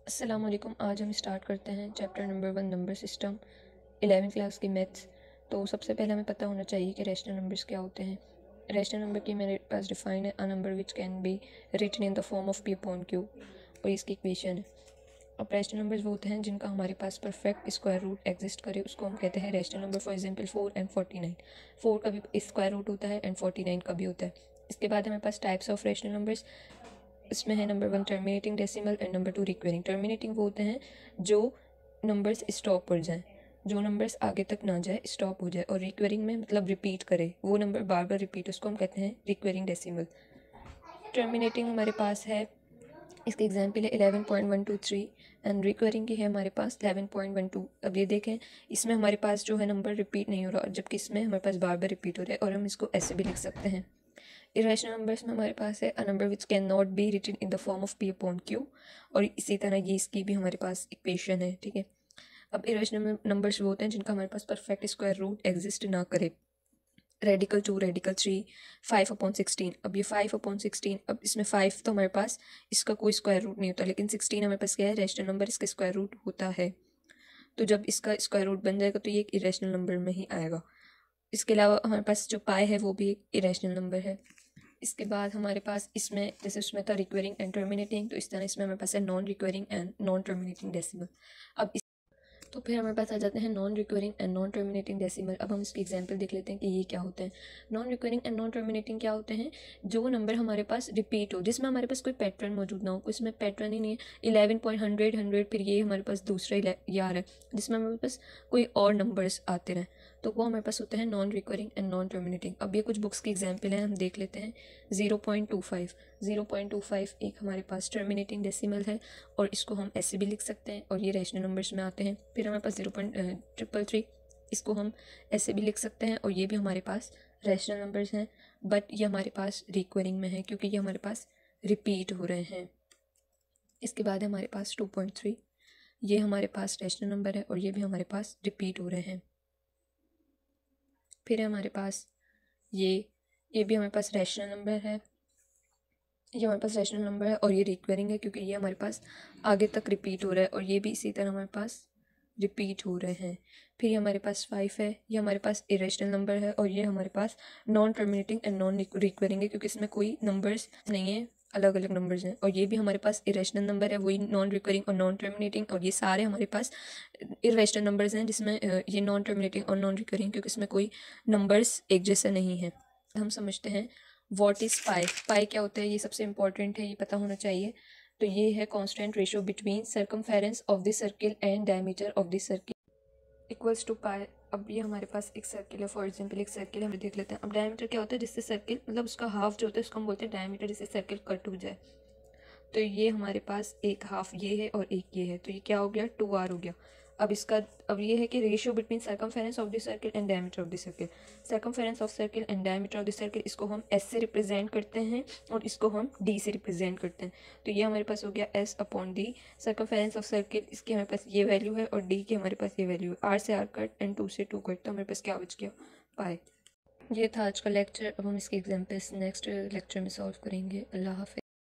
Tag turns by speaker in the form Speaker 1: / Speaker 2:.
Speaker 1: अस्सलाम वालेकुम। आज हम स्टार्ट करते हैं चैप्टर नंबर 1 नंबर सिस्टम 11वीं क्लास की मैथ्स। तो सबसे पहले हमें पता होना चाहिए कि रैशनल नंबर्स क्या होते हैं। रैशनल नंबर की मेरे पास डिफाइन है a number which can be written in the form of p upon q, और इसकी इक्वेशन है। अब रैशनल नंबर्स वो होते हैं जिनका हमारे पास परफेक्ट स्क्वायर रूट एग्जिस्ट करे, उसको हम कहते हैं rational number. For example 4 and 49। 4 का भी स्क्वायर रूट होता है एंड 49 का भी होता है। इसके बाद हमारे पास टाइप्स ऑफ रैशनल नंबर्स। इसमें है number 1 terminating decimal and number 2 recurring. Terminating वो होते हैं जो नंबर्स स्टॉप पर जाएं, जो नंबर्स आगे तक ना जाए, स्टॉप हो जाए। और रिक्वेरिंग में मतलब रिपीट करे, वो नंबर बार बार रिपीट, उसको हम कहते हैं रिक्वेरिंग डेसिमल। टर्मिनेटिंग हमारे पास है, इसके एग्जाम्पल है 11.123 एंड रिक्वेरिंग की है हमारे पास 11.12। अब ये देखें, इसमें हमारे पास जो है नंबर रिपीट नहीं हो रहा, जबकि इसमें हमारे पास बार बार रिपीट हो रहा है, और हम इसको ऐसे भी लिख सकते हैं। इरेशनल नंबर्स में हमारे पास है a number which can not be written in the form of p upon q, और इसी तरह ये इसकी भी हमारे पास इक्वेशन है। ठीक है। अब इरेशनल नंबर्स वो होते हैं जिनका हमारे पास परफेक्ट स्क्वायर रूट एग्जिस्ट ना करे। Radical 2, radical 3, 5/16। अब ये 5/16, अब इसमें 5 तो हमारे पास इसका कोई स्क्वायर रूट नहीं होता, लेकिन 16 हमारे पास क्या है, रैशनल नंबर, इसका स्क्वायर रूट होता है। तो जब इसका स्क्वायर रूट बन जाएगा तो ये एक इरेशनल नंबर में ही आएगा। इसके अलावा हमारे पास जो पाई है वो भी एक इरेशनल नंबर है। इसके बाद हमारे पास इसमें, जैसे उसमें था रिक्वेरिंग एंड टर्मिनेटिंग, तो इस तरह इसमें हमारे पास है non recurring and non terminating decimal. अब इस तो फिर हमारे पास आ जाते हैं non recurring and non terminating decimal. अब हम इसकी एग्जांपल देख लेते हैं कि ये क्या होते हैं। Non recurring and non terminating क्या होते हैं, जो नंबर हमारे पास रिपीट हो, जिसमें हमारे पास कोई पैटर्न मौजूद ना हो। कोई इसमें पैटर्न ही नहीं है। 11.100 100, फिर ये हमारे पास दूसरा ये आ रहा है जिसमें हमारे पास कोई और नंबर्स आते रहें, तो वो हमारे पास होते हैं non recurring and non terminating. अब ये कुछ बुक्स की एग्जाम्पल हैं, हम देख लेते हैं। 0.25, 0.25 एक हमारे पास टर्मिनेटिंग डेसिमल है, और इसको हम ऐसे भी लिख सकते हैं, और ये रैशनल नंबर्स में आते हैं। फिर हमारे पास 0.333, इसको हम ऐसे भी लिख सकते हैं, और ये भी हमारे पास रैशनल नंबर्स हैं, बट ये हमारे पास रिक्वेरिंग में है क्योंकि ये हमारे पास रिपीट हो रहे हैं। इसके बाद है हमारे पास 2.3, ये हमारे पास रैशनल नंबर है, और ये भी हमारे पास रिपीट हो रहे हैं। फिर है हमारे पास ये भी हमारे पास रैशनल नंबर है, ये हमारे पास रैशनल नंबर है, और ये रिक्वेरिंग है क्योंकि ये हमारे पास आगे तक रिपीट हो रहा है, और ये भी इसी तरह हमारे पास रिपीट हो रहे हैं। फिर ये हमारे पास 5 है, ये हमारे पास इरेशनल नंबर है, और ये हमारे पास नॉन टर्मिनेटिंग एंड नॉन रिक्वेरिंग है क्योंकि इसमें कोई नंबर्स नहीं है, अलग अलग नंबर्स हैं। और ये भी हमारे पास इरेशनल नंबर है, वही नॉन रिक्वेरिंग और नॉन टर्मिनेटिंग, और ये सारे हमारे पास इरेशनल नंबर्स हैं जिसमें ये नॉन टर्मिनेटिंग और नॉन रिक्वेरिंग क्योंकि इसमें कोई नंबर्स एक जैसे नहीं है। हम समझते हैं व्हाट इज़ पाई। पाई क्या होता है, ये सबसे इंपॉर्टेंट है, ये पता होना चाहिए। तो ये है constant ratio between circumference of the circle and diameter of the circle equals to pi. अब ये हमारे पास एक सर्किल है, फॉर एग्जांपल एक सर्किल हम देख लेते हैं। अब डायमीटर क्या होता है, जिससे सर्किल मतलब उसका हाफ जो होता है उसको हम बोलते हैं डायमीटर, जिससे सर्किल कट हो जाए। तो ये हमारे पास एक हाफ ये है और एक ये है, तो ये क्या हो गया, 2r हो गया। अब ये है कि ratio between circumference of the circle and diameter of the circle. Circumference of circle and diameter of the circle, इसको हम s से रिप्रेजेंट करते हैं और इसको हम d से रिप्रेजेंट करते हैं। तो ये हमारे पास हो गया s upon d। Circumference of circle, इसकी हमारे पास ये वैल्यू है, और d की हमारे पास ये वैल्यू है। r से r कट एंड 2 से 2 कट, तो हमारे पास क्या बच गया, पाई। ये था आज का लेक्चर। अब हम इसके एग्जाम्पल्स नेक्स्ट लेक्चर में सॉल्व करेंगे। अल्लाह हाफ़िज़।